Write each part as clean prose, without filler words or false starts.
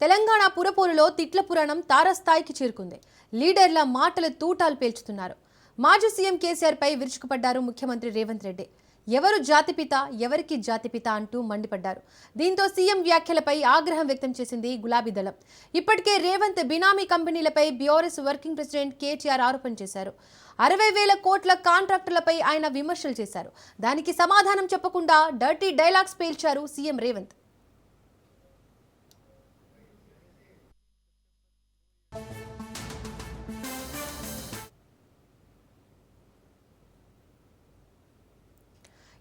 తెలంగాణ పురపోరులో తిట్ల పురాణం తారస్థాయికి చేరుకుంది. లీడర్ల మాటల తూటాలు పేల్చుతున్నారు. మాజీ సీఎం కేసీఆర్ పై విరుచుకుపడ్డారు ముఖ్యమంత్రి రేవంత్ రెడ్డి. ఎవరు జాతిపిత, ఎవరికి జాతిపిత అంటూ మండిపడ్డారు. దీంతో సీఎం వ్యాఖ్యలపై ఆగ్రహం వ్యక్తం చేసింది గులాబీ దళం. ఇప్పటికే రేవంత్ బినామీ కంపెనీలపై బీఆర్ఎస్ వర్కింగ్ ప్రెసిడెంట్ కేటీఆర్ ఆరోపణ చేశారు. 60,000 కోట్ల కాంట్రాక్టులపై ఆయన విమర్శలు చేశారు. దానికి సమాధానం చెప్పకుండా డర్టీ డైలాగ్స్ పేల్చారు సీఎం రేవంత్.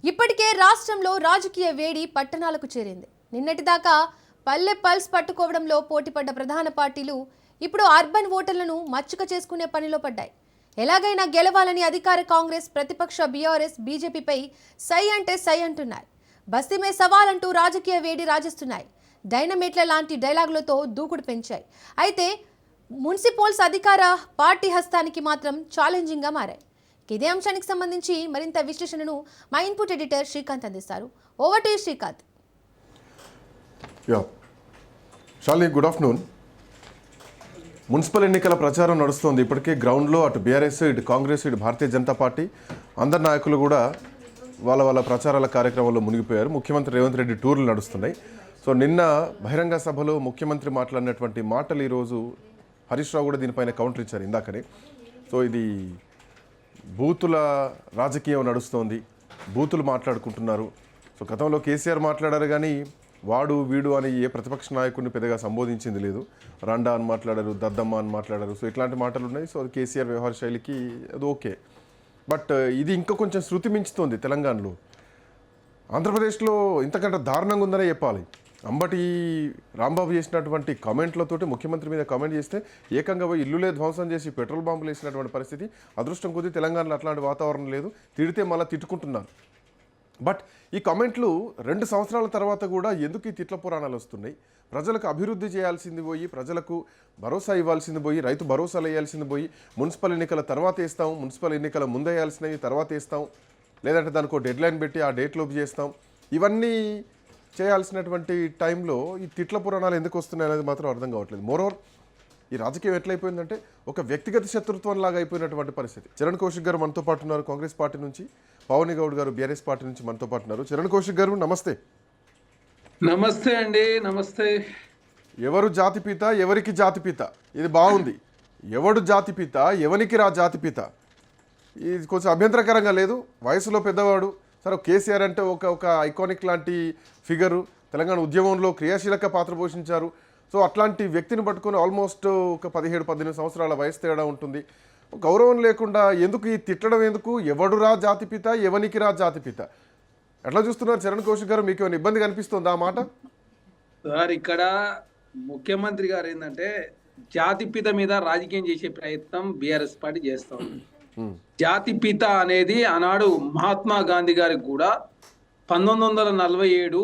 ఇప్పటికే రాష్ట్రంలో రాజకీయ వేడి పట్టణాలకు చేరింది. నిన్నటిదాకా పల్లె పల్స్ పట్టుకోవడంలో పోటీపడ్డ ప్రధాన పార్టీలు ఇప్పుడు అర్బన్ ఓటర్లను మచ్చుక చేసుకునే పనిలో పడ్డాయి. ఎలాగైనా గెలవాలని అధికార కాంగ్రెస్, ప్రతిపక్ష బీఆర్ఎస్, బీజేపీపై సై అంటే సై అంటున్నాయి. బస్తీమే సవాల్ అంటూ రాజకీయ వేడి రాజేస్తున్నాయి. డైనమేట్ల లాంటి డైలాగులతో దూకుడు పెంచాయి. అయితే మున్సిపల్స్ అధికార పార్టీ హస్తానికి మాత్రం ఛాలెంజింగ్గా మారాయి. ఇదే అంశానికి సంబంధించి మరింత విశ్లేషణను మా ఇన్పుట్ ఎడిటర్ శ్రీకాంత్ అందిస్తారు. Over to Srikanth. Shalini, good afternoon. Municipal ఎన్నికల ప్రచారం నడుస్తోంది. ఇప్పటికే గ్రౌండ్లో అటు బీఆర్ఎస్, ఇటు కాంగ్రెస్, ఇటు భారతీయ జనతా పార్టీ అందరు నాయకులు కూడా వాళ్ళ ప్రచారాల కార్యక్రమంలో మునిగిపోయారు. ముఖ్యమంత్రి రేవంత్ రెడ్డి టూర్లు నడుస్తున్నాయి. సో నిన్న బహిరంగ సభలో ముఖ్యమంత్రి మాట్లాడినటువంటి మాటలు ఈరోజు హరీష్ రావు కూడా దీనిపైన కౌంటర్ ఇచ్చారు ఇందాకనే. సో ఇది బూతుల రాజకీయం నడుస్తోంది, బూతులు మాట్లాడుకుంటున్నారు. సో గతంలో కేసీఆర్ మాట్లాడారు కానీ వాడు వీడు అని ఏ ప్రతిపక్ష నాయకుడిని పెద్దగా సంబోధించింది లేదు. రండా అని మాట్లాడారు, దద్దమ్మ అని మాట్లాడారు. సో ఇట్లాంటి మాటలు ఉన్నాయి. సో అది కేసీఆర్ వ్యవహార శైలికి అది ఓకే. బట్ ఇది ఇంకా కొంచెం శృతి మించుతోంది తెలంగాణలో. ఆంధ్రప్రదేశ్లో ఇంతకంటే దారుణంగా ఉందనే చెప్పాలి. అంబటి రాంబాబు చేసినటువంటి కామెంట్లతోటి ముఖ్యమంత్రి మీద కామెంట్ చేస్తే ఏకంగా పోయి ఇల్లులే ధ్వంసం చేసి పెట్రోల్ బాంబులు వేసినటువంటి పరిస్థితి. అదృష్టం కొద్దీ తెలంగాణలో అట్లాంటి వాతావరణం లేదు. తిడితే మళ్ళీ తిట్టుకుంటున్నారు. బట్ ఈ కామెంట్లు 2 సంవత్సరాల తర్వాత కూడా ఎందుకు ఈ తిట్ల పురాణాలు వస్తున్నాయి? ప్రజలకు అభివృద్ధి చేయాల్సింది పోయి, ప్రజలకు భరోసా ఇవ్వాల్సింది పోయి, రైతు భరోసాలు వేయాల్సింది పోయి, మున్సిపల్ ఎన్నికల తర్వాత వేస్తాం, మున్సిపల్ ఎన్నికల ముందు వేయాల్సినవి తర్వాత వేస్తాం, లేదంటే దానికి డెడ్ లైన్ పెట్టి ఆ డేట్లోపు చేస్తాం. ఇవన్నీ చేయాల్సినటువంటి టైంలో ఈ తిట్ల పురాణాలు ఎందుకు వస్తున్నాయి అనేది మాత్రం అర్థం కావట్లేదు. మోరోవర్ ఈ రాజకీయం ఎట్లయిపోయిందంటే ఒక వ్యక్తిగత శత్రుత్వం లాగా అయిపోయినటువంటి పరిస్థితి. చరణ్ కౌశిక్ గారు మనతో పాటు ఉన్నారు కాంగ్రెస్ పార్టీ నుంచి, పవన్ గౌడ్ గారు బీఆర్ఎస్ పార్టీ నుంచి మనతో పాటు ఉన్నారు. చరణ్ కౌశిక్ గారు నమస్తే. నమస్తే అండి. నమస్తే. ఎవరు జాతిపిత, ఎవరికి జాతిపిత, ఇది బాగుంది. ఎవడు జాతిపిత, ఎవరికి రా జాతిపిత, ఇది కొంచెం అభ్యంతరకరంగా లేదు. వయసులో పెద్దవాడు, సరే కేసీఆర్ అంటే ఒక ఐకానిక్ లాంటి ఫిగరు, తెలంగాణ ఉద్యమంలో క్రియాశీలక పాత్ర పోషించారు. సో అట్లాంటి వ్యక్తిని పట్టుకొని ఆల్మోస్ట్ ఒక 17-18 సంవత్సరాల వయసు తేడా ఉంటుంది. గౌరవం లేకుండా ఎందుకు ఈ తిట్టడం ఎందుకు? ఎవడు రా జాతిపిత, ఎవనికి రా జాతిపిత, ఎట్లా చూస్తున్నారు చరణ్ కౌశిక్ గారు? మీకు ఏమైనా ఇబ్బంది కనిపిస్తుంది ఆ మాట? సార్, ఇక్కడ ముఖ్యమంత్రి గారు ఏంటంటే జాతిపిత మీద రాజకీయం చేసే ప్రయత్నం బీఆర్ఎస్ పార్టీ చేస్తా ఉంది. జాతిపిత అనేది ఆనాడు మహాత్మా గాంధీ గారికి కూడా 1947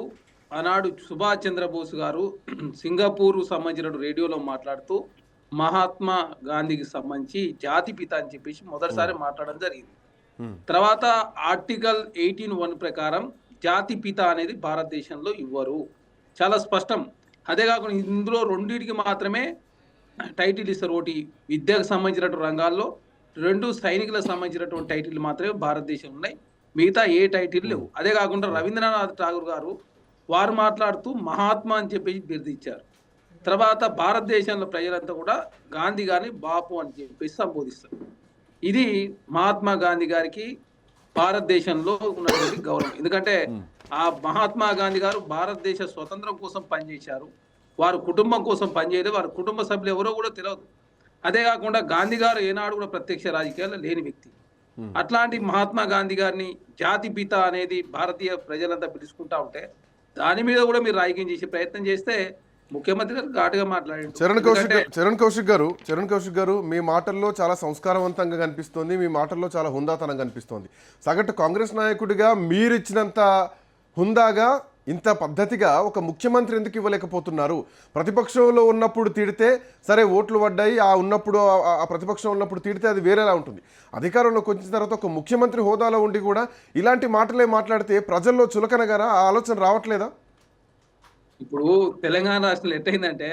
ఆనాడు సుభాష్ చంద్రబోస్ గారు సింగపూర్ సంబంధించిన రేడియోలో మాట్లాడుతూ మహాత్మా గాంధీకి సంబంధించి జాతిపిత అని చెప్పేసి మొదటిసారి మాట్లాడడం జరిగింది. తర్వాత ఆర్టికల్ 18(1) ప్రకారం జాతిపిత అనేది భారతదేశంలో ఇవ్వరు, చాలా స్పష్టం. అదే కాకుండా ఇందులో రెండింటికి మాత్రమే టైటిల్ ఇస్తారు. ఒకటి విద్యకు సంబంధించినటువంటి రంగాల్లో, 2 సైనికులకు సంబంధించినటువంటి టైటిల్ మాత్రమే భారతదేశంలో ఉన్నాయి, మిగతా ఏ టైటిల్ లేవు. అదే కాకుండా రవీంద్రనాథ్ ఠాగూర్ గారు వారు మాట్లాడుతూ మహాత్మా అని చెప్పేసి బిరుదిచ్చారు. తర్వాత భారతదేశంలో ప్రజలంతా కూడా గాంధీ గారిని బాపు అని చెప్పేసి సంబోధిస్తారు. ఇది మహాత్మా గాంధీ గారికి భారతదేశంలో ఉన్నటువంటి గౌరవం. ఎందుకంటే ఆ మహాత్మా గాంధీ గారు భారతదేశ స్వతంత్రం కోసం పనిచేశారు. వారు కుటుంబం కోసం పనిచేయలేదు. వారి కుటుంబ సభ్యులు ఎవరో కూడా తెలియదు. అదే కాకుండా గాంధీ గారు ఏనాడు కూడా ప్రత్యక్ష రాజకీయాల్లో లేని వ్యక్తి. అట్లాంటి మహాత్మా గాంధీ గారిని జాతిపిత అనేది భారతీయ ప్రజలంతా పిలుచుకుంటా ఉంటే దాని మీద కూడా మీరు రాజకీయం చేసే ప్రయత్నం చేస్తే ముఖ్యమంత్రి గారు ఘాటుగా మాట్లాడారు. చరణ్ కౌశిక్ గారు మీ మాటల్లో చాలా సంస్కారవంతంగా కనిపిస్తోంది, మీ మాటల్లో చాలా హుందాతనం కనిపిస్తోంది. సగటు కాంగ్రెస్ నాయకుడిగా మీరు ఇచ్చినంత హుందాగా ఇంత పద్ధతిగా ఒక ముఖ్యమంత్రి ఎందుకు ఇవ్వలేకపోతున్నారు? ప్రతిపక్షంలో ఉన్నప్పుడు తిడితే సరే ఓట్లు పడ్డాయి, ఆ ప్రతిపక్షంలో ఉన్నప్పుడు తిడితే అది వేరేలా ఉంటుంది. అధికారంలోకి వచ్చిన తర్వాత ఒక ముఖ్యమంత్రి హోదాలో ఉండి కూడా ఇలాంటి మాటలే మాట్లాడితే ప్రజల్లో చులకనగారా ఆ ఆలోచన రావట్లేదా? ఇప్పుడు తెలంగాణ రాష్ట్రంలో ఎట్టయిందంటే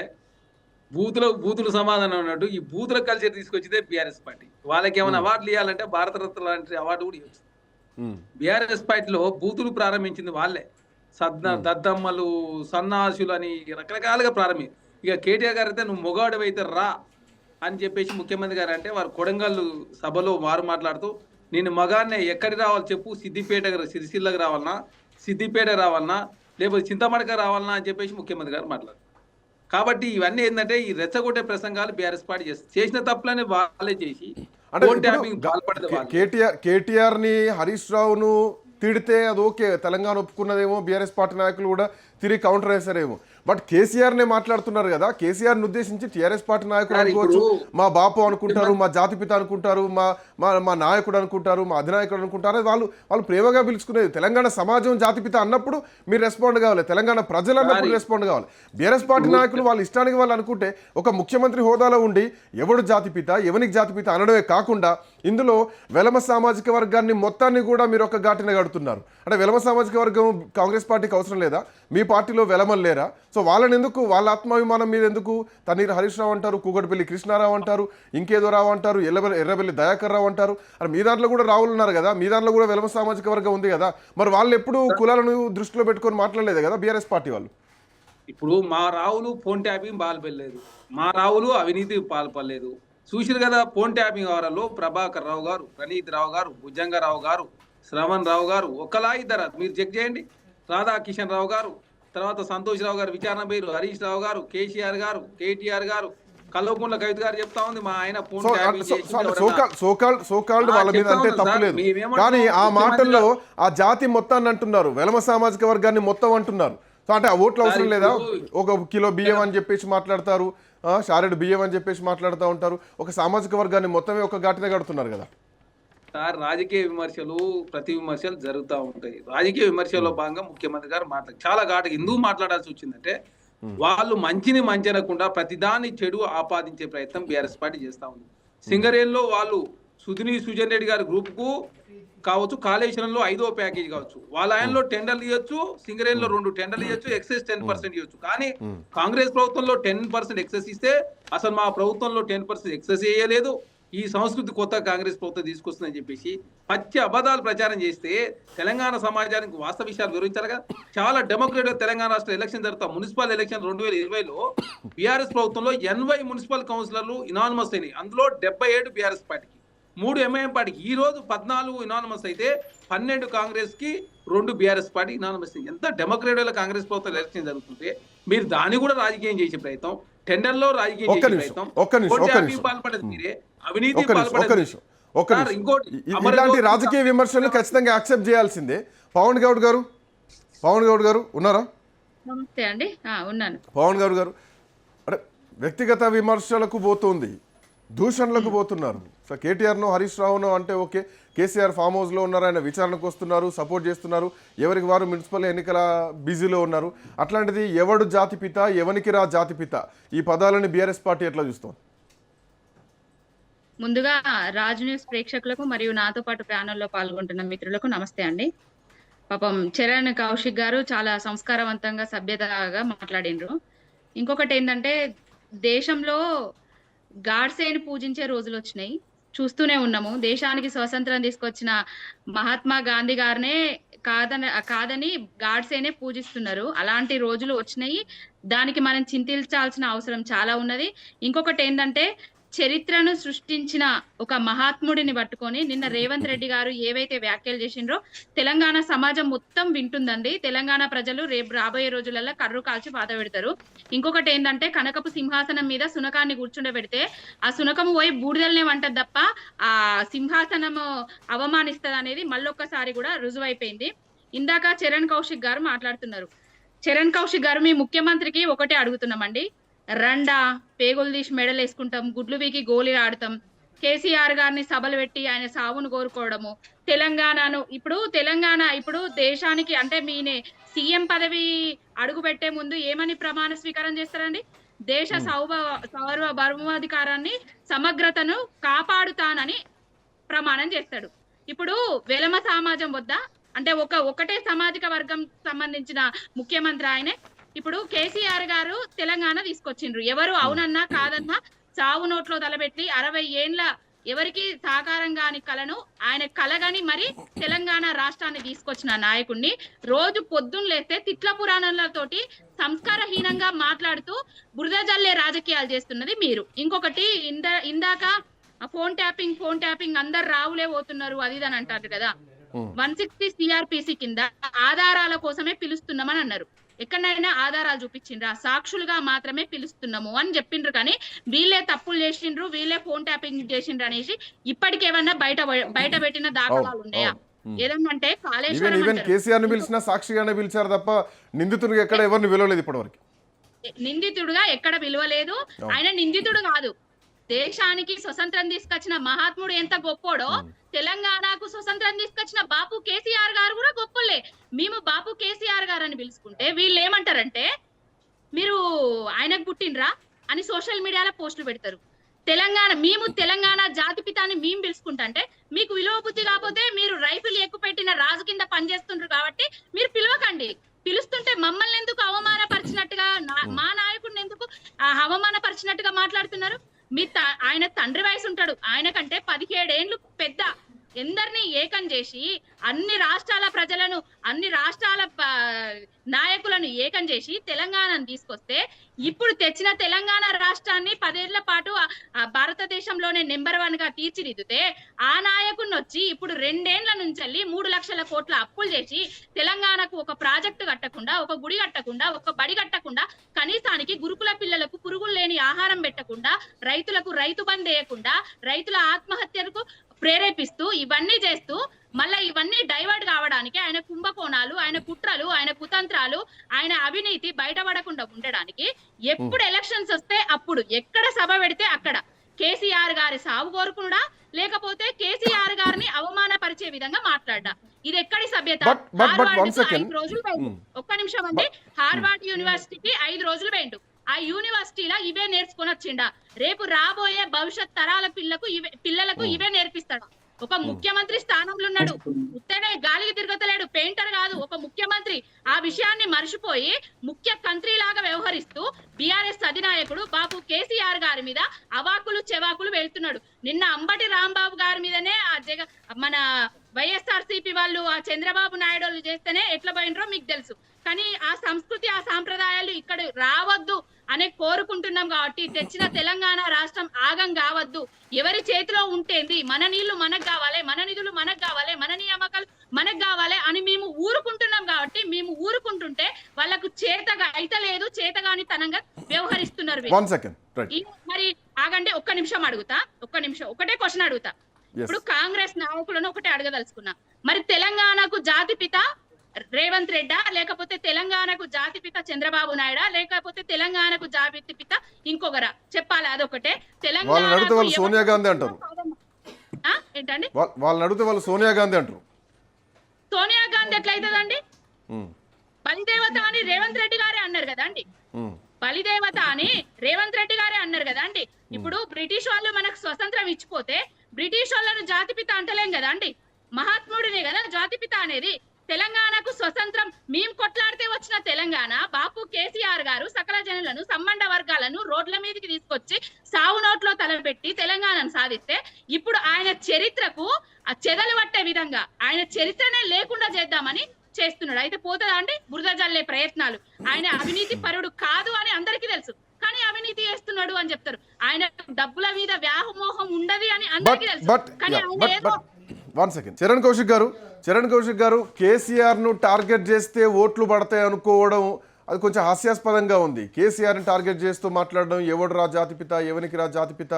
బూతులు సమాధానం అన్నట్టు ఈ బూతుల కల్చర్ తీసుకొచ్చిందే బీఆర్ఎస్ పార్టీ. వాళ్ళకి ఏమైనా అవార్డులు ఇవ్వాలంటే భారతరత్న లాంటి అవార్డు కూడా ఇవ్వచ్చు. బీఆర్ఎస్ పార్టీలో బూతులు ప్రారంభించింది వాళ్ళే. దద్దమ్మలు, సన్నాసులు అని రకరకాలుగా ఇక కేటీఆర్ గారు అయితే నువ్వు మొగాడు అయితే రా అని చెప్పేసి ముఖ్యమంత్రి గారు అంటే వారు కొడంగల్ సభలో వారు మాట్లాడుతూ నేను మగాన్నే ఎక్కడికి రావాలి చెప్పు, సిరిసిల్లకి రావాలన్నా, సిద్దిపేట రావాలన్నా, లేకపోతే చింతమడక రావాలన్నా అని చెప్పేసి ముఖ్యమంత్రి గారు మాట్లాడారు. కాబట్టి ఇవన్నీ ఏంటంటే ఈ రెచ్చగొట్టే ప్రసంగాలు బీఆర్ఎస్ పార్టీ చేసిన తప్పులనే వాళ్ళే చేసి కేటీఆర్ ని హరీష్ రావును తిడితే అది ఓకే, తెలంగాణ ఒప్పుకున్నదేమో, బీఆర్ఎస్ పార్టీ నాయకులు కూడా తిరిగి కౌంటర్ వేశారేమో. బట్ కేసీఆర్ నే మాట్లాడుతున్నారు కదా, కేసీఆర్ ని ఉద్దేశించి టీఆర్ఎస్ పార్టీ నాయకులు అనుకోవచ్చు, మా బాపు అనుకుంటారు, మా జాతిపిత అనుకుంటారు, మా నాయకుడు అనుకుంటారు, మా అధినాయకుడు అనుకుంటారు. వాళ్ళు ప్రేమగా పిలుచుకునేది. తెలంగాణ సమాజం జాతిపిత అన్నప్పుడు మీరు రెస్పాండ్ కావాలి, తెలంగాణ ప్రజలు అన్నప్పుడు రెస్పాండ్ కావాలి. బీఆర్ఎస్ పార్టీ నాయకులు వాళ్ళ ఇష్టానికి వాళ్ళు అనుకుంటే ఒక ముఖ్యమంత్రి హోదాలో ఉండి ఎవడు జాతిపిత, ఎవరికి జాతిపిత అనడమే కాకుండా ఇందులో వెలమ సామాజిక వర్గాన్ని మొత్తాన్ని కూడా మీరు ఒక ఘాటిన కడుతున్నారు. అంటే వెలమ సామాజిక వర్గం కాంగ్రెస్ పార్టీకి అవసరం లేదా? మీ పార్టీలో వెలమలు లేరా? సో వాళ్ళని ఎందుకు, వాళ్ళ ఆత్మాభిమానం మీద ఎందుకు తన్నీరు హరీష్ రావు అంటారు, కూకటిపల్లి కృష్ణారావు అంటారు, ఇంకేదో రావు అంటారు, ఎర్రబెల్లి దయాకర్ రావు అంటారు. అని మీ దాంట్లో కూడా రావులు ఉన్నారు కదా, మీ దాంట్లో కూడా వెలమ సామాజిక వర్గం ఉంది కదా. మరి వాళ్ళు ఎప్పుడు కులాలను దృష్టిలో పెట్టుకొని మాట్లాడలేదు కదా బీఆర్ఎస్ పార్టీ వాళ్ళు. ఇప్పుడు మా రావులు ఫోన్ ట్యాపింగ్ పాల్పడలేదు, మా రావులు అవినీతి పాల్పడలేదు. చూసిరు కదా ఫోన్ ట్యాపింగ్ వారాల్లో ప్రభాకర్ రావు గారు, ప్రణీత్ రావు గారు, భుజంగరావు గారు, శ్రవణ్ రావు గారు, ఒకలా ఇద్దరు మీరు చెక్ చేయండి. రాధాకిషన్ రావు గారు, తర్వాత సంతోష్ రావు గారు విచారణ పేరు, హరీష్ రావు గారు, కేసీఆర్ గారు, కేటీఆర్ గారు, కల్వకుంట్ల కవిత గారు చెప్తా ఉంది మా ఆయన ఫోన్ సోకాల్డ్ వాళ్ళ మీద అంటే తప్పులేదు. కానీ ఆ మాటల్లో ఆ జాతి మొత్తాన్ని అంటున్నారు, వెలమ సామాజిక వర్గాన్ని మొత్తం అంటున్నారు. సో అంటే ఆ ఓట్లు అవసరం లేదా? ఒక కిలో బియ్యం అని చెప్పేసి మాట్లాడతారు, షారెడ్ బియ్యం అని చెప్పేసి మాట్లాడుతూ ఉంటారు. ఒక సామాజిక వర్గాన్ని మొత్తమే ఒక ఘాటిన కడుతున్నారు కదా సార్. రాజకీయ విమర్శలు, ప్రతి విమర్శలు జరుగుతూ ఉంటాయి. రాజకీయ విమర్శల్లో భాగంగా ముఖ్యమంత్రి గారు చాలా ఘాటుగా ఎందుకు మాట్లాడాల్సి వచ్చిందంటే వాళ్ళు మంచిని మంచనకుండా ప్రతిదాన్ని చెడు ఆపాదించే ప్రయత్నం బీఆర్ఎస్ పార్టీ చేస్తా ఉంది. సింగరేణిలో వాళ్ళు సుజన్ రెడ్డి గారి గ్రూప్ కు కావచ్చు, కాళేశ్వరంలో 5వ ప్యాకేజ్ కావచ్చు, వాళ్ళ ఆయనలో టెండర్లు ఇవ్వచ్చు, సింగరేణిలో 2 టెండర్లు ఇవ్వచ్చు, ఎక్సెస్ 10% ఇవ్వచ్చు. కానీ కాంగ్రెస్ ప్రభుత్వంలో 10% ఎక్సెస్ ఇస్తే అసలు మా ప్రభుత్వంలో 10% ఎక్సెస్ వేయలేదు. ఈ సంస్కృతి కొత్త కాంగ్రెస్ ప్రభుత్వం తీసుకొస్తుందని చెప్పేసి పచ్చి అబద్ధాలు ప్రచారం చేస్తే తెలంగాణ సమాజానికి వాస్తవ విషయాలు వివరించారుగా. చాలా డెమోక్రటిక్ తెలంగాణ రాష్ట్ర ఎలక్షన్ జరుగుతా, మున్సిపల్ ఎలక్షన్ 2020లో బీఆర్ఎస్ ప్రభుత్వంలో 80 మున్సిపల్ కౌన్సిలర్లు ఇనానిమస్ అయినాయి. అందులో 77 బీఆర్ఎస్ పార్టీకి, 3 ఎంఐఎం పార్టీకి. ఈ రోజు 14 ఇనానిమస్ అయితే 12 కాంగ్రెస్ కి, 2 బీఆర్ఎస్ పార్టీ ఇనానిమస్. ఎంత డెమోక్రటిక్ కాంగ్రెస్ ప్రభుత్వం ఎలక్షన్ జరుగుతుంటే మీరు దాన్ని కూడా రాజకీయం చేసే ప్రయత్నం, టెండర్ లో రాజకీయం చేసే ప్రయత్నం, పాల్పడేది మీరే, అవినీతి పాల్పడేది. ఇలాంటి రాజకీయ విమర్శలు ఖచ్చితంగా యాక్సెప్ట్ చేయాల్సిందే. పవన్ గౌడ్ గారు ఉన్నారా? నమస్తే అండి, ఉన్నాను. పవన్ గౌడ్ గారు అంటే వ్యక్తిగత విమర్శలకు పోతుంది, దూషణలకు పోతున్నారు. సో కేటీఆర్ను, హరీష్ రావును అంటే ఓకే, కేసీఆర్ ఫామ్ హౌస్లో ఉన్నారు, ఆయన విచారణకు వస్తున్నారు, సపోర్ట్ చేస్తున్నారు, ఎవరికి వారు మున్సిపల్ ఎన్నికల బిజీలో ఉన్నారు. అట్లాంటిది ఎవడు జాతిపిత, ఎవరికి రా జాతిపిత, ఈ పదాలని బీఆర్ఎస్ పార్టీ ఎట్లా చూస్తుంది? ముందుగా రాజ్ న్యూస్ ప్రేక్షకులకు మరియు నాతో పాటు ప్యానెల్లో పాల్గొంటున్న మిత్రులకు నమస్తే అండి. పాపం చరణ్ కౌశిక్ గారు చాలా సంస్కారవంతంగా, సభ్యతగా మాట్లాడినరు. ఇంకొకటి ఏంటంటే, దేశంలో గాడ్సేని పూజించే రోజులు వచ్చినాయి, చూస్తూనే ఉన్నాము. దేశానికి స్వతంత్రం తీసుకొచ్చిన మహాత్మా గాంధీ గారినే కాదని గాడ్సేనే పూజిస్తున్నారు. అలాంటి రోజులు వచ్చినాయి. దానికి మనం చింతించాల్సిన అవసరం చాలా ఉన్నది. ఇంకొకటి ఏంటంటే, చరిత్రను సృష్టించిన ఒక మహాత్ముడిని పట్టుకొని నిన్న రేవంత్ రెడ్డి గారు ఏవైతే వ్యాఖ్యలు చేసిండ్రో తెలంగాణ సమాజం మొత్తం వింటుందండి. తెలంగాణ ప్రజలు రేపు రాబోయే రోజులలో కర్రు కాల్చి బాధ పెడతారు. ఇంకొకటి ఏంటంటే, కనకపు సింహాసనం మీద సునకాన్ని కూర్చుండబెడితే ఆ సునకము పోయి బూడిదలనే వంటది తప్ప ఆ సింహాసనము అవమానిస్తుంది అనేది మళ్ళొక్కసారి కూడా రుజువైపోయింది. ఇందాక చరణ్ కౌశిక్ గారు మాట్లాడుతున్నారు. చరణ్ కౌశిక్ గారు, మీ ముఖ్యమంత్రికి ఒకటే అడుగుతున్నామండి, రండా పేగులు తీసి మెడలు వేసుకుంటాం, గుడ్లు వీకి గోళీలు ఆడతాం, కేసీఆర్ గారిని సభలు పెట్టి ఆయన సావును కోరుకోవడము, తెలంగాణ ఇప్పుడు దేశానికి అంటే మీనే సీఎం పదవి అడుగు పెట్టే ముందు ఏమని ప్రమాణ స్వీకారం చేస్తారండి? దేశ సార్వభౌమాధికారాన్ని, సమగ్రతను కాపాడుతానని ప్రమాణం చేస్తాడు. ఇప్పుడు వెలమ సమాజం వద్ద అంటే ఒకటే సామాజిక వర్గం సంబంధించిన ముఖ్యమంత్రి ఆయనే ఇప్పుడు కేసీఆర్ గారు తెలంగాణ తీసుకొచ్చిండ్రు. ఎవరు అవునన్నా కాదన్నా చావు నోట్లో తలబెట్టి 60 ఏండ్ల ఎవరికి సాకారం కాని కలను ఆయన కలగని మరి తెలంగాణ రాష్ట్రాన్ని తీసుకొచ్చిన నాయకుడిని రోజు పొద్దున్న లేస్తే తిట్ల పురాణాలతోటి సంస్కారహీనంగా మాట్లాడుతూ బురద జల్లే రాజకీయాలు చేస్తున్నది మీరు. ఇంకొకటి ఇందాక ఫోన్ ట్యాపింగ్ అందరు రావులే పోతున్నారు అది అని అంటారు కదా. 160 సిఆర్పిసి కింద ఆధారాల కోసమే పిలుస్తున్నామని అన్నారు. ఎక్కడైనా ఆధారాలు చూపించిండ్రా? సాక్షులుగా మాత్రమే పిలుస్తున్నాము అని చెప్పిండ్రు. కానీ వీళ్ళే తప్పులు చేసిండ్రు, వీళ్ళే ఫోన్ ట్యాపింగ్ చేసిండ్రు అనేసి ఇప్పటికేమన్నా బయట పెట్టిన దాఖలాలు ఉన్నాయా? ఏదన్నంటే కాళేశ్వరం కేసీఆర్ ని పిలిచినా సాక్షిగానే పిలిచారు తప్ప నిందితుడిగా ఎక్కడ ఎవరిని పిలవలేదు ఇప్పటివరకు. నిందితుడుగా ఎక్కడ పిలవలేదు. ఆయన నిందితుడు కాదు. దేశానికి స్వతంత్రం తీసుకొచ్చిన మహాత్ముడు ఎంత గొప్పోడో తెలంగాణకు స్వతంత్రం తీసుకొచ్చిన బాపు కేసీఆర్ గారు కూడా గొప్పలే. మేము బాపు కేసీఆర్ గారు అని పిలుచుకుంటే వీళ్ళు ఏమంటారంటే మీరు ఆయనకు పుట్టినరా అని సోషల్ మీడియాలో పోస్టులు పెడతారు. తెలంగాణ జాతిపితాన్ని మేము పిలుచుకుంటే మీకు విలువ బుద్ధి కాకపోతే మీరు రైఫిల్ ఎక్కుపెట్టిన రాజు కింద పనిచేస్తుండ్రు కాబట్టి మీరు పిలవకండి. పిలుస్తుంటే మమ్మల్ని ఎందుకు అవమానపరిచినట్టుగా, మా నాయకుడిని ఎందుకు అవమానపరిచినట్టుగా మాట్లాడుతున్నారు? ఆయన తండ్రి వయసు ఉంటాడు, ఆయన కంటే 17 ఏండ్లు పెద్ద. ఎందరినీ ఏకం చేసి అన్ని రాష్ట్రాల ప్రజలను, అన్ని రాష్ట్రాల నాయకులను ఏకం చేసి తెలంగాణను తీసుకొస్తే ఇప్పుడు తెచ్చిన తెలంగాణ రాష్ట్రాన్ని 10 ఏళ్ల పాటు భారతదేశంలోనే నెంబర్ 1 గా తీర్చిదిద్దితే ఆ నాయకుడిని వచ్చి ఇప్పుడు 2 ఏండ్ల నుంచి 3 లక్షల కోట్ల అప్పులు చేసి తెలంగాణకు ఒక ప్రాజెక్టు కట్టకుండా, ఒక గుడి కట్టకుండా, ఒక బడి కట్టకుండా, కనీసానికి గురుకుల పిల్లలకు పురుగులు లేని ఆహారం పెట్టకుండా, రైతులకు రైతు బంద్ వేయకుండా, రైతుల ఆత్మహత్యలకు ప్రేరేపిస్తూ ఇవన్నీ చేస్తూ మళ్ళీ ఇవన్నీ డైవర్ట్ కావడానికి ఆయన కుంభకోణాలు, ఆయన కుట్రలు, ఆయన కుతంత్రాలు, ఆయన అవినీతి బయటపడకుండా ఉండడానికి ఎప్పుడు ఎలక్షన్స్ వస్తే అప్పుడు ఎక్కడ సభ పెడితే అక్కడ కేసీఆర్ గారి సాగు కోరుకుడా లేకపోతే కేసీఆర్ గారిని అవమానపరిచే విధంగా మాట్లాడా? ఇది ఎక్కడి సభ్యత? ఒక్క నిమిషం అండి. హార్వర్డ్ యూనివర్సిటీకి 5 రోజులు పోయిండు. ఆ యూనివర్సిటీలో ఇవే నేర్చుకొని వచ్చిండా? రేపు రాబోయే భవిష్యత్ తరాల పిల్లలకు ఇవే నేర్పిస్తాడు. ఒక ముఖ్యమంత్రి స్థానంలో ఉన్నాడు, ఉత్తనే గాలికి తిరగతలేడు, పెయింటర్ కాదు, ఒక ముఖ్యమంత్రి. ఆ విషయాన్ని మర్చిపోయి ముఖ్య కంత్రి లాగా వ్యవహరిస్తూ బీఆర్ఎస్ అధినాయకుడు బాబు కేసీఆర్ గారి మీద అవాకులు చెవాకులు వెళ్తున్నాడు. నిన్న అంబటి రాంబాబు గారి మీదనే మన వైఎస్ఆర్సీపీ వాళ్ళు, ఆ చంద్రబాబు నాయుడు చేస్తేనే ఎట్లా పోయినరో మీకు తెలుసు. కానీ ఆ సంస్కృతి, ఆ సాంప్రదాయాలు ఇక్కడ రావద్దు అనే కోరుకుంటున్నాం కాబట్టి తెచ్చిన తెలంగాణ రాష్ట్రం ఆగం కావద్దు. ఎవరి చేతిలో ఉంటేంది, మన నీళ్లు మనకు కావాలి, మన నిధులు మనకు కావాలి, మన నియామకాలు మనకు కావాలి అని మేము ఊరుకుంటున్నాం కాబట్టి మేము ఊరుకుంటుంటే వాళ్ళకు చేతగా అయితే లేదు, చేతగానితనంగా వ్యవహరిస్తున్నారు. మరి ఆగండి, ఒక్క నిమిషం అడుగుతా, ఒకటే క్వశ్చన్ అడుగుతా. ఇప్పుడు కాంగ్రెస్ నాయకులను ఒకటే అడగదలుచుకున్నా. మరి తెలంగాణకు జాతిపిత రేవంత్ రెడ్డా, లేకపోతే తెలంగాణకు జాతిపిత చంద్రబాబు నాయుడా, లేకపోతే తెలంగాణకు జాతిపిత ఇంకొకరా చెప్పాలి? అదొకటే. తెలంగాణ సోనియా గాంధీ అంటారు. ఏంటండి వాళ్ళని అడిగితే వాళ్ళు సోనియా గాంధీ అంటారు. సోనియా గాంధీ ఎట్లయితుందండి? బలిదేవత అని రేవంత్ రెడ్డి గారే అన్నారు కదా అండి. బలిదేవత అని రేవంత్ రెడ్డి గారే అన్నారు కదా అండి. ఇప్పుడు బ్రిటిష్ వాళ్ళు మనకు స్వతంత్రం ఇచ్చిపోతే బ్రిటిష్ వాళ్ళను జాతిపిత అంటలేం కదా అండి. మహాత్ముడినే కదా జాతిపిత అనేది. తెలంగాణకు స్వతంత్రం మేము కొట్లాడితే వచ్చిన తెలంగాణ బాపు కేసీఆర్ గారు సకల జనులను, సంబంధ వర్గాలను రోడ్ల మీదకి తీసుకొచ్చి సావు నోట్లో తలపెట్టి తెలంగాణను సాధిస్తే ఇప్పుడు ఆయన చరిత్రకు ఆ చెదలు పట్టే విధంగా ఆయన చరిత్రనే లేకుండా చేద్దామని చేస్తున్నాడు. అయితే పోతుందా అండి బురద జల్లే ప్రయత్నాలు? ఆయన అవినీతి పరుడు కాదు అని అందరికీ తెలుసు, కానీ అవినీతి చేస్తున్నాడు అని చెప్తారు. ఆయన డబ్బుల మీద వ్యామోహం ఉండదు అని అందరికీ తెలుసు, కానీ ఆయన ఏదో చరణ్ కౌశిక్ గారు కేసీఆర్ ను టార్గెట్ చేస్తే ఓట్లు పడతాయి అనుకోవడం అది కొంచెం హాస్యాస్పదంగా ఉంది. కేసీఆర్ని టార్గెట్ చేస్తూ మాట్లాడడం, ఎవడు రా జాతిపిత, ఎవరికి రా జాతిపిత.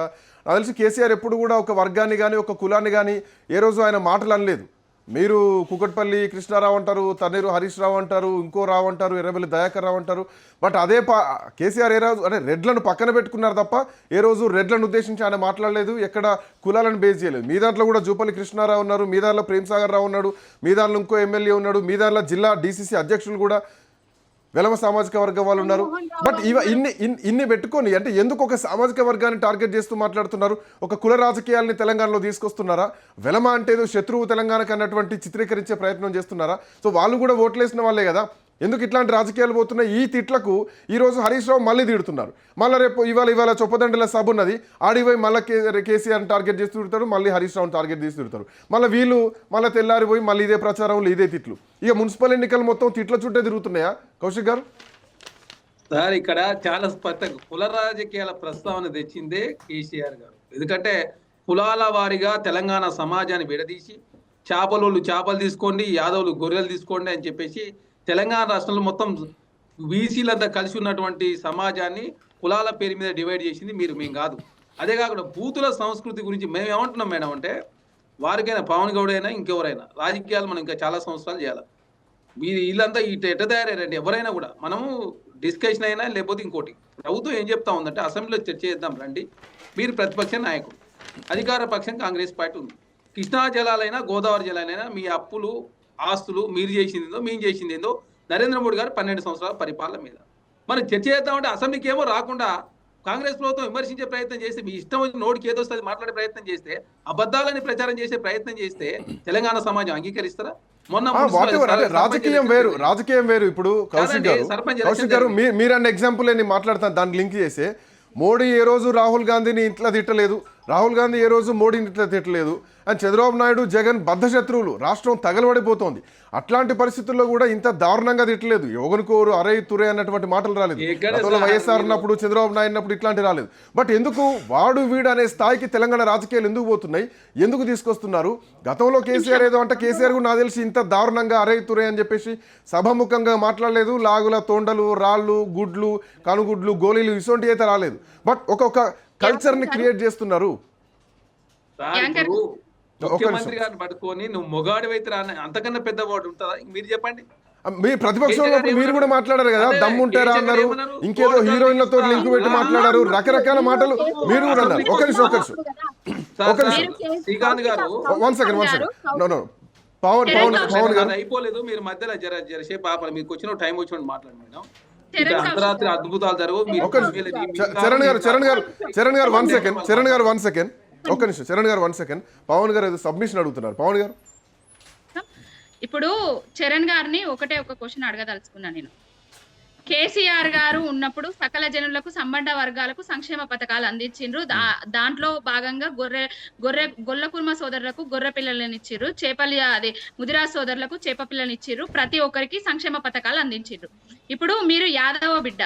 నాకు తెలిసి కేసీఆర్ ఎప్పుడు కూడా ఒక వర్గాన్ని కానీ ఒక కులాన్ని కానీ ఏ రోజు ఆయన మాటలు అనలేదు. మీరు కుకట్పల్లి కృష్ణారావు అంటారు, తన్నీరు హరీష్ రావు అంటారు, ఇంకో రావు అంటారు, ఎర్రబెల్లి దయాకర్ రావు అంటారు. బట్ అదే కేసీఆర్ ఏ రోజు అంటే రెడ్లను పక్కన పెట్టుకున్నారు తప్ప ఏ రోజు రెడ్లను ఉద్దేశించి ఆయన మాట్లాడలేదు, ఎక్కడ కులాలను బేస్ చేయలేదు. మీ దాంట్లో కూడా జూపల్లి కృష్ణారావు ఉన్నారు, మీ దాంట్లో ప్రేమ్సాగర్ రావు ఉన్నాడు, మీ దాంట్లో ఇంకో ఎమ్మెల్యే ఉన్నాడు, మీ దాంట్లో జిల్లా డీసీసీ అధ్యక్షులు కూడా వెలమ సామాజిక వర్గం వాళ్ళు ఉన్నారు. బట్ ఇన్ని పెట్టుకొని అంటే ఎందుకు ఒక సామాజిక వర్గాన్ని టార్గెట్ చేస్తూ మాట్లాడుతున్నారు? ఒక కుల రాజకీయాలని తెలంగాణలో తీసుకొస్తున్నారా? వెలమ అంటే ఏదో శత్రువు తెలంగాణకు అన్నటువంటి చిత్రీకరించే ప్రయత్నం చేస్తున్నారా? సో వాళ్ళు కూడా ఓట్లేసిన వాళ్ళే కదా. ఎందుకు ఇట్లాంటి రాజకీయాలు పోతున్నాయి? ఈ తిట్లకు ఈరోజు హరీష్ రావు మళ్ళీ తిడుతున్నారు. మళ్ళీ రేపు ఇవాళ చొప్పదండల సభ ఉన్నది, ఆడిపోయి మళ్ళీ కేసీఆర్ని టార్గెట్ చేసి తిడతారు, మళ్ళీ హరీష్ రావుని టార్గెట్ చేసి తిడతారు. మళ్ళీ తెల్లారిపోయి మళ్ళీ ఇదే ప్రచారంలో ఇదే తిట్లు. ఇక మున్సిపల్ ఎన్నికలు మొత్తం తిట్ల చుట్టే తిరుగుతున్నాయా కౌశిక్ గారు? సార్ ఇక్కడ చాలా స్పష్టంగా కుల రాజకీయాల ప్రస్తావన తెచ్చిందే కేసీఆర్ గారు. ఎందుకంటే కులాల వారిగా తెలంగాణ సమాజాన్ని విడదీసి చేపలోళ్ళు చేపలు తీసుకోండి, యాదవులు గొర్రెలు తీసుకోండి అని చెప్పేసి తెలంగాణ రాష్ట్రంలో మొత్తం బీసీలంతా కలిసి ఉన్నటువంటి సమాజాన్ని కులాల పేరు మీద డివైడ్ చేసింది మేము కాదు. అదే కాకుండా బూతుల సంస్కృతి గురించి మేము ఏమంటున్నాం మేడం అంటే, వారికైనా పవన్ గౌడ్ అయినా ఇంకెవరైనా రాజకీయాలు మనం ఇంకా చాలా సంవత్సరాలు చేయాలి. వీళ్ళంతా ఎట్ట తయారయ్యారండి. ఎవరైనా కూడా మనము డిస్కషన్ అయినా లేకపోతే ఇంకోటి, ప్రభుత్వం ఏం చెప్తా ఉందంటే అసెంబ్లీలో చర్చ చేద్దాం రండి, మీరు ప్రతిపక్ష నాయకుడు, అధికార పక్షం కాంగ్రెస్ పార్టీ ఉంది, కృష్ణా జలాలైనా గోదావరి జలాలైనా మీ అప్పులు ఆస్తులు మీరు చేసింది ఏందో మేము చేసింది ఏందో నరేంద్ర మోడీ గారు 12 సంవత్సరాల పరిపాలన మీద మనం చర్చ చేద్దామంటే అసెంబ్లీకి ఏమో రాకుండా కాంగ్రెస్ ప్రభుత్వం విమర్శించే ప్రయత్నం చేస్తే, మీ ఇష్టం వచ్చి నోటికి ఏదో వస్తుంది మాట్లాడే ప్రయత్నం చేస్తే, అబద్ధాలని ప్రచారం చేసే ప్రయత్నం చేస్తే తెలంగాణ సమాజం అంగీకరిస్తారా? రాజకీయం వేరు. ఇప్పుడు కౌశిక్ గారు మీరన్న ఎగ్జాంపుల్ నేను మాట్లాడతాను, దానికి లింక్ చేస్తే మోడీ ఏ రోజు రాహుల్ గాంధీని ఇంట్లో తిట్టలేదు, రాహుల్ గాంధీ ఏ రోజు మోడీని ఇంట్లో తిట్టలేదు అని చంద్రబాబు నాయుడు జగన్ బద్ధశత్రువులు, రాష్ట్రం తగలబడిపోతోంది. అట్లాంటి పరిస్థితుల్లో కూడా ఇంత దారుణంగా తిట్టలేదు. యోగనుకోరు అరే తురే అన్నటువంటి మాటలు రాలేదు. గతంలో వైఎస్ఆర్ ఉన్నప్పుడు చంద్రబాబు నాయుడు ఉన్నప్పుడు ఇట్లాంటి రాలేదు. బట్ ఎందుకు వాడు వీడు అనే స్థాయికి తెలంగాణ రాజకీయాలు ఎందుకు పోతున్నాయి, ఎందుకు తీసుకొస్తున్నారు? గతంలో కేసీఆర్ ఏదో అంటే కేసీఆర్ కూడా నాకు తెలిసి ఇంత దారుణంగా అరే తురే అని చెప్పేసి సభాముఖంగా మాట్లాడలేదు. లాగుల తోండలు, రాళ్ళు, గుడ్లు, కనుగుడ్లు, గోళీలు ఇసొంటి అయితే రాలేదు. బట్ ఒక్కొక్క కల్చర్ని క్రియేట్ చేస్తున్నారు. ముఖ్యమంత్రి గారిని పట్టుకొని నువ్వు మొగాడివైతే రాని అంతకన్నా పెద్ద వాడు ఉంటుందా? మీరు చెప్పండి. మీ ప్రతిపక్షంలో మీరు కూడా మాట్లాడారు కదా, దమ్ముంటారా అన్నారు, ఇంకేదో హీరోయిన్లతో లింక్ పెట్టి మాట్లాడారు, రకరకాల మాటలు మీరు కూడా అన్నారు. ఒక నిమిషం శ్రీకాంత్ గారు వన్ సెకండ్ పవన్ గారు అయిపోలేదు. మీరు మధ్యలో జరసేపు ఆపాలి. మీకు వచ్చిన టైం వచ్చిన మాట్లాడండి మేడం. అర్ధరాత్రి అద్భుతాలు జరగవు. చరణ్ గారు వన్ సెకండ్ ఒక్క నిమిషం. చరణ్ గారు 1 సెకండ్. పవన్ గారు ఏదో సబ్మిషన్ అడుగుతున్నారు. పవన్ గారు ఇప్పుడు చరణ్ గారిని ఒక క్వశ్చన్ అడగదలుచుకున్నా నేను. కేసీఆర్ గారు ఉన్నప్పుడు సకల జనులకు సంబంధ వర్గాలకు సంక్షేమ పథకాలు అందించిండ్రు. దాంట్లో భాగంగా గొల్ల కుర్మ సోదరులకు గొర్రె పిల్లలని ఇచ్చిర్రు, ముదిరాజ్ సోదరులకు చేప పిల్లని ఇచ్చిర్రు. ప్రతి ఒక్కరికి సంక్షేమ పథకాలు అందించిండ్రు. ఇప్పుడు మీరు యాదవ బిడ్డ,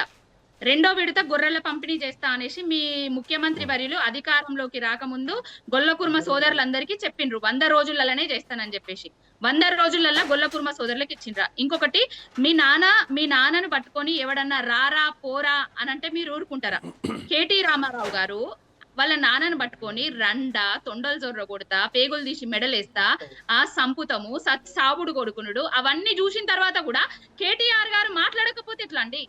2వ విడత గొర్రెల పంపిణీ చేస్తా అనేసి మీ ముఖ్యమంత్రి వర్యులు అధికారంలోకి రాకముందు గొల్ల కుర్మ సోదరులందరికీ చెప్పిండ్రు 100 రోజులలోనే చేస్తానని చెప్పేసి. 100 రోజులలో గొల్ల కుర్మ సోదరులకు ఇచ్చిండ్రా? ఇంకొకటి, మీ నాన్నను పట్టుకొని ఎవడన్నా రారా పోరా అని అంటే మీరు ఊరుకుంటారా? కేటీ రామారావు గారు వాళ్ళ నాన్నను పట్టుకొని రండా, తొండలు జొర్ర కొడతా, పేగులు తీసి మెడలేస్తా, ఆ సంపుతము సావుడు కొడుకునుడు అవన్నీ చూసిన తర్వాత కూడా కేటీఆర్ గారు మాట్లాడకపోతే ఎట్లా అండి?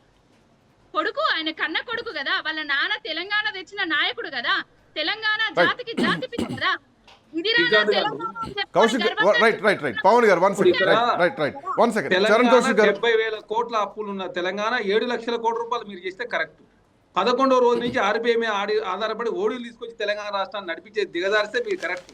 కొడుకు, ఆయన కన్న కొడుకు కదా, వాళ్ళ నాన్న తెలంగాణ తెచ్చిన నాయకుడు కదా, తెలంగాణ జాతికి జాతి పిత కదా. పవన్ గారు 1 సెకండ్. 70,000 కోట్ల అప్పులు ఉన్న తెలంగాణ 7 లక్షల కోట్ల రూపాయలు మీరు చేస్తే కరెక్ట్. 11వ రోజు నుంచి ఆర్బీఐ మీద ఆధారపడి ఓడీలు తీసుకొచ్చి తెలంగాణ రాష్ట్రాన్ని నడిపించే దిగదారిస్తే మీరు కరెక్ట్.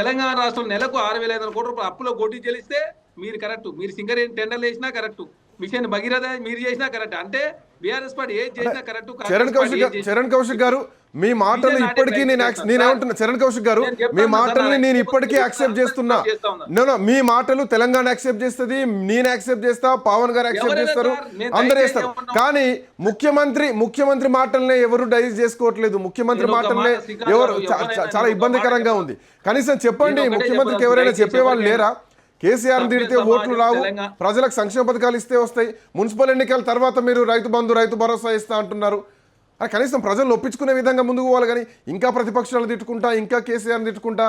తెలంగాణ రాష్ట్రం నెలకు 6,500 కోట్ల రూపాయలు అప్పులో గొడ్డి చెల్లిస్తే మీరు కరెక్ట్. మీరు సింగరేణి టెండర్లు వేసినా కరెక్ట్, మిషన్ భగీరథ మీరు చేసినా కరెక్ట్. అంటే బీఆర్ఎస్ పార్టీ ఏది చేసినా కరెక్ట్. చరణ్ కౌశిక్ గారు మీ మాటలు ఇప్పటికీ నేనేమంటున్నా, చరణ్ కౌశిక్ గారు మీ మాటల్ని నేను ఇప్పటికీ యాక్సెప్ట్ చేస్తున్నా. మీ మాటలు తెలంగాణ యాక్సెప్ట్ చేస్తుంది, నేను యాక్సెప్ట్ చేస్తా, పవన్ గారు యాక్సెప్ట్ చేస్తారు, అందరు చేస్తారు. కానీ ముఖ్యమంత్రి మాటల్ని ఎవరు డైజెస్ట్ చేసుకోవట్లేదు. ముఖ్యమంత్రి మాటల్ని ఎవరు చాలా ఇబ్బందికరంగా ఉంది. కనీసం చెప్పండి, ముఖ్యమంత్రికి ఎవరైనా చెప్పేవాళ్ళు లేరా? కేసీఆర్ తిడితే ఓట్లు రావు, ప్రజలకు సంక్షేమ పథకాలు ఇస్తే వస్తాయి, మున్సిపల్ ఎన్నికల తర్వాత మీరు రైతు బంధు రైతు భరోసా ఇస్తా అంటున్నారు. కనీసం ప్రజలను ఒప్పించుకునే విధంగా ముందుకు పోవాలి. కానీ ఇంకా ప్రతిపక్షాలను తిట్టుకుంటా, ఇంకా కేసీఆర్ని తిట్టుకుంటా,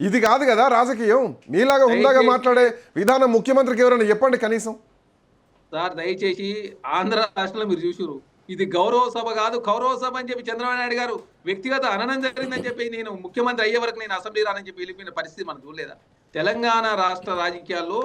ఇది కాదు కదా రాజకీయం. మీలాగా హుందాగా మాట్లాడే విధానం ముఖ్యమంత్రికి ఎవరైనా చెప్పండి కనీసం. సార్ దయచేసి ఆంధ్ర రాష్ట్రంలో మీరు చూసారు, ఇది గౌరవ సభ కాదు కౌరవ సభ అని చెప్పి చంద్రబాబు నాయుడు గారు వ్యక్తిగత అననం జరిగిందని చెప్పి నేను ముఖ్యమంత్రి అయ్యే వరకు నేను అసెంబ్లీ రానని చెప్పి వెళ్ళిపోయిన పరిస్థితి మనం చూడలేదా? తెలంగాణ రాష్ట్ర రాజకీయాల్లో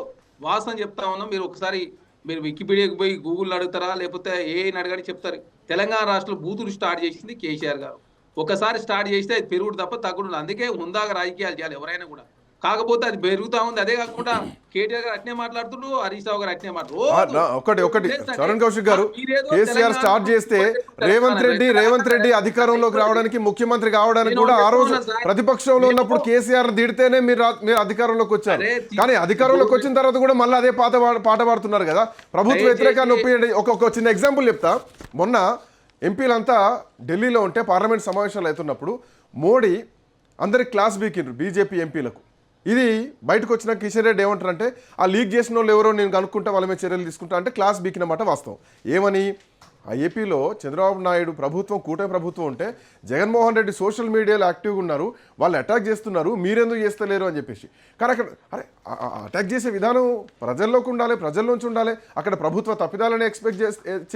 వాసన చెప్తా ఉన్నాం. మీరు ఒకసారి మీరు వికీపీడియాకి పోయి గూగుల్ అడుగుతారా, లేకపోతే ఏఐని అడగని చెప్తారు. తెలంగాణ రాష్ట్రంలో బూతులు స్టార్ట్ చేసింది కేసీఆర్ గారు. ఒకసారి స్టార్ట్ చేస్తే అది పెరుగుడు తప్ప తగ్గుడు. అందుకే హుందాగా రాజకీయాలు చేయాలి ఎవరైనా కూడా. కాకపోతే అది పెరుగుతా ఉంది. అదే కాకుండా కేటీఆర్ గారు అట్నే మాట్లాడుతుండ్రు, హరీష్ రావు గారు అట్నే మాట్లాడుతున్నారు. ఒకటి చరణ్ కౌశిక్ గారు, కేసీఆర్ స్టార్ట్ చేస్తే రేవంత్ రెడ్డి అధికారంలోకి రావడానికి, ముఖ్యమంత్రి కావడానికి కూడా ఆ రోజు ప్రతిపక్షంలో ఉన్నప్పుడు కేసీఆర్ దిడితేనే మీరు అధికారంలోకి వచ్చారు. కానీ అధికారంలోకి వచ్చిన తర్వాత కూడా మళ్ళీ అదే పాట పాడుతున్నారు కదా. ప్రభుత్వ వ్యతిరేకాన్ని ఒప్పియండి. ఒక చిన్న ఎగ్జాంపుల్ చెప్తా. మొన్న ఎంపీలంతా ఢిల్లీలో ఉంటే పార్లమెంట్ సమావేశాలు అవుతున్నప్పుడు మోడీ అందరికి క్లాస్ బీకిండ్రు బీజేపీ ఎంపీలకు. ఇది బయటకు వచ్చిన కిషన్ రెడ్డి ఏమంటారంటే, ఆ లీక్ చేసిన వాళ్ళు ఎవరో నేను కనుక్కుంటా, వాళ్ళ మీద చర్యలు తీసుకుంటా అంటే క్లాస్ బీకినమాట వాస్తవం. ఏమని, ఆ ఏపీలో చంద్రబాబు నాయుడు ప్రభుత్వం, కూటమి ప్రభుత్వం ఉంటే జగన్మోహన్ రెడ్డి సోషల్ మీడియాలో యాక్టివ్గా ఉన్నారు, వాళ్ళు అటాక్ చేస్తున్నారు, మీరెందుకు చేస్తలేరు అని చెప్పేసి. కానీ అక్కడ అటాక్ చేసే విధానం ప్రజల్లోకి ఉండాలి, ప్రజల్లోంచి ఉండాలి. అక్కడ ప్రభుత్వ తప్పిదాలని ఎక్స్పెక్ట్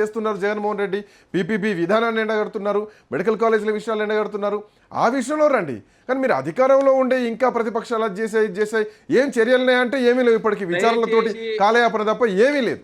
చేస్తున్నారు జగన్మోహన్ రెడ్డి. పీపీపీ విధానాన్ని ఎండగడుతున్నారు, మెడికల్ కాలేజీల విషయాలు ఎండగడుతున్నారు. ఆ విషయంలో రండి. కానీ మీరు అధికారంలో ఉండే ఇంకా ప్రతిపక్షాలు అది చేసాయి ఏం చర్యలున్నాయి అంటే ఏమీ లేవు. ఇప్పటికీ విచారణలతోటి కాలయాపన తప్ప ఏమీ లేదు.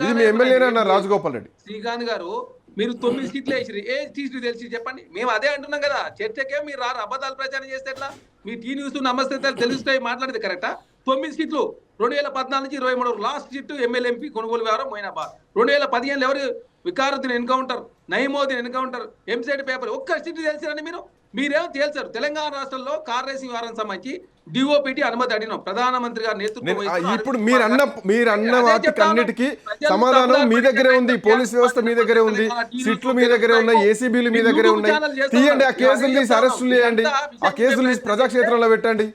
ఇది మీ ఎమ్మెల్యేనే అన్నారు రాజగోపాల్ రెడ్డి. శ్రీకాంత్ గారు, మీరు 9 సీట్లు వేసిరు, ఏ సీట్లు తెలిసి చెప్పండి. మేము అదే అంటున్నాం కదా, చర్చకే మీరు రారు, అబద్ధాలు ప్రచారం చేస్తే ఎట్లా? మీ టీ న్యూస్ నమస్తే తెలుస్తాయి మాట్లాడేది కరెక్టా? 9 సీట్లు 2014 నుంచి 23 లాస్ట్ సీటు ఎమ్మెల్యే ఎంపీ కొనుగోలు వ్యవహారం మొయినాబాద్. 2015 ఎవరు Vikaruddin encounter, Nayeemuddin encounter, EAMCET paper, ఒక్క సీటు తెలిసిరండి మీరు. మీరేమో తేల్చారు. తెలంగాణ రాష్ట్రంలో కార్ రేసింగ్ వ్యవహారం సంబంధించి డిఓపిటి అనుమతి అడిగినాం, ప్రధానమంత్రి గారు నేతృత్వం. ఇప్పుడు మీరు అన్న వాటికి అన్నిటికీ సమాధానం మీ దగ్గరే ఉంది. పోలీస్ వ్యవస్థ మీ దగ్గరే ఉంది, సిట్లు మీ దగ్గరే ఉన్నాయి, ఏసీబీలు మీ దగ్గరే ఉన్నాయి. తీయండి ఆ కేసులు తీసి అరెస్టులు చేయండి, ఆ కేసులు తీసి ప్రజాక్షేత్రంలో పెట్టండి.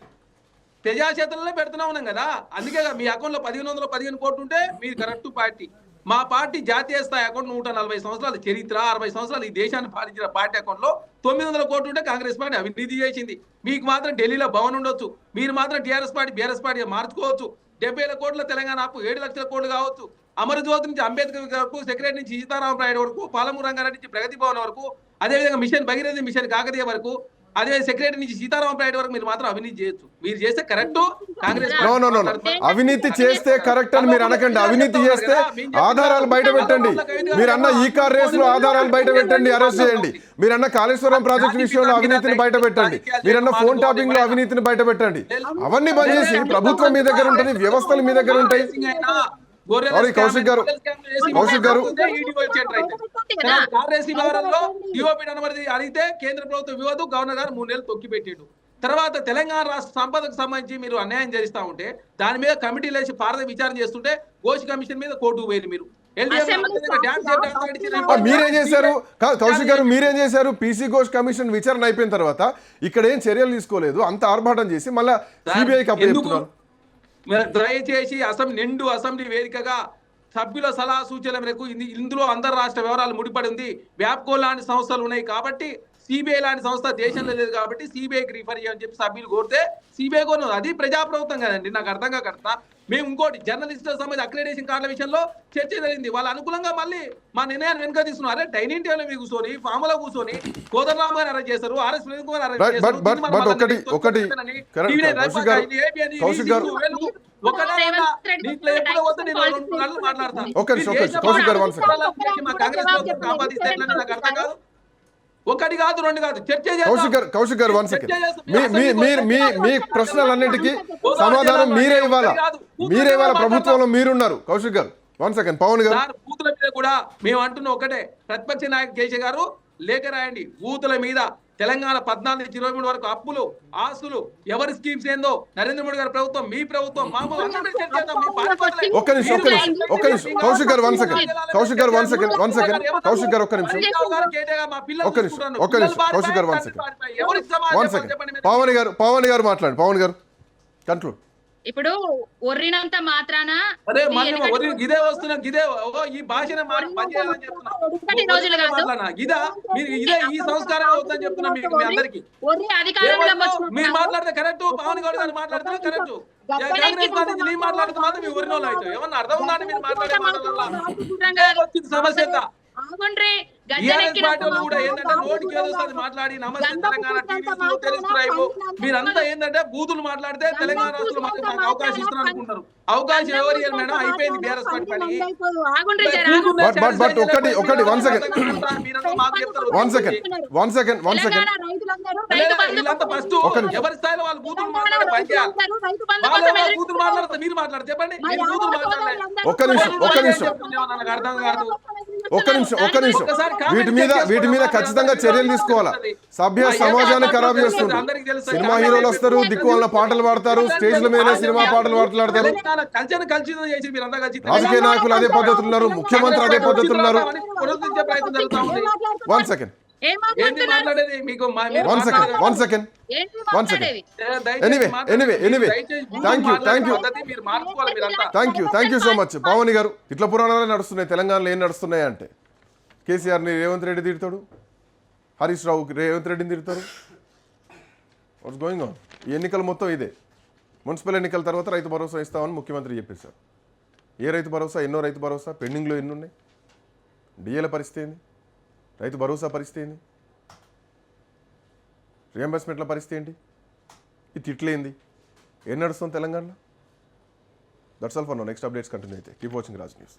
ప్రజాక్షేత్రంలో పెడుతున్నా ఉన్నాం కదా. అందుకే మీ అకౌంట్ లో 1515 కోట్లు ఉంటే మీరు కరెక్ట్ పార్టీ. మా పార్టీ జాతీయ స్థాయి అకౌంట్ 140 సంవత్సరాల చరిత్ర, 60 సంవత్సరాలు ఈ దేశాన్ని పాలించిన పార్టీ అకౌంట్ లో 900 కోట్లు ఉంటే కాంగ్రెస్ పార్టీ అవినీతి చేసింది. మీకు మాత్రం ఢిల్లీలో భవన్ ఉండొచ్చు, మీరు మాత్రం టీఆర్ఎస్ పార్టీ బీఆర్ఎస్ పార్టీ మార్చుకోవచ్చు. 70,000 కోట్ల తెలంగాణ అప్పు 7 లక్షల కోట్లు కావచ్చు. అమరజ్యోతి నుంచి అంబేద్కర్ వరకు, సెక్రటరీ నుంచి సీతారాం రాయుడు వరకు, పాలమూరు రంగారెడ్డి నుంచి ప్రగతి భవన్ వరకు, అదేవిధంగా మిషన్ భగీరథి, మిషన్ కాకతీయ వరకు, అదే సెక్రటరీ నుంచి సీతారాం రాయుడు వరకు మీరు మాత్రం అవినీతి చేయొచ్చు. మీరు చేస్తే కరెక్ట్. కాంగ్రెస్ అవినీతి చేస్తే కరెక్ట్ అని మీరు అనకండి. అవినీతి చేస్తే ఆధారాలు బయట పెట్టండి. మీరన్న ఈ కార్ రేసులో ఆధారాలు బయట పెట్టండి, అరెస్ట్ చేయండి. మీరన్న కాళేశ్వరం ప్రాజెక్టు విషయంలో అవినీతిని బయట పెట్టండి. మీరన్న ఫోన్ టాపింగ్ లో అవినీతిని బయట పెట్టండి. అవన్నీ బంద్ చేసి ప్రభుత్వం మీ దగ్గర ఉంటుంది, వ్యవస్థలు మీ దగ్గర ఉంటాయి. కౌశిక్ గారు అడిగితే కేంద్ర ప్రభుత్వం ఇవ్వదు, గవర్నర్ గారు 3 నెలలు తొక్కి పెట్టాడు. తర్వాత తెలంగాణ రాష్ట్ర సంపదకు సంబంధించి మీరు అన్యాయం చేస్తా ఉంటే దాని మీద కమిటీలు వేసి పారద విచారణ చేస్తుంటే ఘోష్ కమిషన్ మీద కోర్టుకు పోయింది. మీరు మీరేం చేశారు కౌశిక్ గారు? మీరేం చేశారు? పీసీ ఘోష్ కమిషన్ విచారణ అయిపోయిన తర్వాత ఇక్కడ ఏం చర్యలు తీసుకోలేదు, అంత ఆర్భాటం చేసి మళ్ళా సిబిఐకి అప్పచెప్తున్నారు. దయచేసి నిండు అసెంబ్లీ వేదికగా సభ్యుల సలహా సూచనల మేరకు ఇందులో అందరు రాష్ట్ర వివరాలు ముడిపడి ఉంది. వ్యాప్కో లాంటి సంస్థలు ఉన్నాయి కాబట్టి, సిబిఐ లాంటి సంస్థ దేశంలో లేదు కాబట్టి సిబిఐకి రిఫర్ చేయని చెప్పి సభ్యులు కోరితే సిబిఐ కోరు. అది ప్రజాప్రభుత్వం కదండి. నాకు అర్థం కాకడతా మేము ఇంకోటి జర్నలిస్టుల సంబంధించి అక్రిడేషన్ కార్డుల విషయంలో చర్చ జరిగింది. వాళ్ళ అనుకూలంగా మళ్ళీ మా నిర్ణయాన్ని వెనుక తీసుకున్నారు. అరే డైనింగ్ టేబుల్ మీద కూర్చొని, ఫామ్లో కూర్చొని కోదండరామ్ గారు అరెస్ట్ చేశారు, ఆర్ఎస్ ప్రవీణ్ కుమార్ అరెస్ట్ చేశారు. ఒకటి కాదు, 2 కాదు, చర్చ కౌశిక్ గారు 1 సెకండ్. మీ ప్రశ్నలన్నిటికీ సమాధానం మీరే ఇవ్వాలా. ప్రభుత్వంలో మీరున్నారు. కౌశిక్ గారు 1 సెకండ్. పవన్ గారు, బూతుల మీద కూడా మేము అంటున్న ఒకటే, ప్రతిపక్ష నాయకుడు కేసీఆర్ గారు లేఖ రాయండి. బూతుల మీద తెలంగాణ 14 నుంచి 23 వరకు అప్పులు, ఆస్తులు, ఎవరి స్కీమ్స్ ఏందో, నరేంద్ర మోడీ గారి ప్రభుత్వం, మీ ప్రభుత్వం, కౌశిక్ గారు 1 సెకండ్. కౌశిక్ గారు 1 సెకండ్. ఒక్క నిమిషం. కౌశిక్ గారు 1 సెకండ్. పవన్ గారు మాట్లాడండి. పవన్ గారు కంక్లూడ్. ఇప్పుడు ఒర్రినంత మాత్రాన ఇదే వస్తున్నా, ఇదే ఈ భాషను ఇదే ఈ సంస్కారం అవుతుందని చెప్తున్నా మీకు అందరికి. మీరు మాట్లాడితే కరెక్ట్, పవన్ గౌడ్ గారు మాట్లాడితే కరెక్ట్, కాంగ్రెస్ పార్టీ నేను మాట్లాడితే మాత్రం మీ ఊరిలో అయితే ఏమన్నా అర్థం ఉందండి? మీరు మాట్లాడే మాటల సమస్య ఎంత? మాట్లాడి నమస్తే తెలంగాణ మీరంతా ఏంటంటే బూతులు మాట్లాడితే తెలంగాణ రాష్ట్రంలో మాకు అవకాశం ఇస్తున్నారు అనుకుంటారు. అవకాశం ఎవరు మేడం? అయిపోయింది బీఆర్ఎస్ పార్టీ పని. రైతు బంధు వీళ్ళంతా ఫస్ట్ ఒక్క నిమిషం. ఎవరి స్థాయిలో వాళ్ళు బూతులు మాట్లాడే పని చేయాలి. రైతు బంధు వాళ్ళు కోసం ఎవరు బూతులు మాట్లాడితే మీరు మాట్లాడు చెప్పండి. మా మీరు బూతులు యాదవ మాట్లాడలే. సోదరులందరూ ఒక్క నిమిషం, ఒక్క నిమిషం. నాకు అర్థం కాదు. ఒక్క నిమిషం ఒక్కసారి comment వీటి మీద చేసుకోవడం ఖచ్చితంగా అందరికీ చర్యలు తీసుకోవాలా. సభ్య సమాజాన్ని ఖరాబ్ చేస్తుంది. అందరికీ తెలుసు. సినిమా హీరోలు వస్తారు, దిక్కు వాళ్ళ పాటలు పాడతారు, స్టేజ్ల మీద సినిమా పాటలు మాట్లాడతారు. కల్చర్ కల్చర్ చేసి మీరు అంతా కలిసి రాజకీయ నాయకులు అదే పద్ధతులు ఉన్నారు, ముఖ్యమంత్రి అదే పద్ధతులు ఉన్నారు. పునరుద్ధరించే ప్రయత్నం జరుగుతా ఉంది. వన్ సెకండ్, ఏం ఏంది మాట్లాడుతున్నారు? మాట్లాడేది మీకు మీరు వన్ సెకండ్, మాట్లాడేది. One second. ఏంటి One second. మాట్లాడేది? Anyway, దయచేసి బూతులు thank you, మాట్లాడే thank you. పద్ధతి మీరు మార్చుకోవాలి మీరంతా. Thank you so much. Pavani గారు, ఇట్లా పురాణాలే నడుస్తున్నాయి తెలంగాణలో. ఏం నడుస్తున్నాయి అంటే కేసీఆర్ని రేవంత్ రెడ్డి తిడతాడు, హరీష్ రావు రేవంత్ రెడ్డిని తిడతారు. What's going on? ఈ ఎన్నికలు మొత్తం ఇదే. మున్సిపల్ ఎన్నికల తర్వాత రైతు భరోసా ఇస్తామని ముఖ్యమంత్రి చెప్పేశారు. ఏ రైతు భరోసా? ఎన్నో రైతు భరోసా పెండింగ్లో ఎన్ని ఉన్నాయి? డిఏల పరిస్థితి ఏంది? రైతు భరోసా పరిస్థితి ఏంది? రియంబర్స్మెంట్ల పరిస్థితి ఏంటి? ఈ తిట్లేంది? ఏం నడుస్తుంది తెలంగాణలో? That's all for now. Next updates continue అయితే కీప్ వాచింగ్ రాజ్ న్యూస్.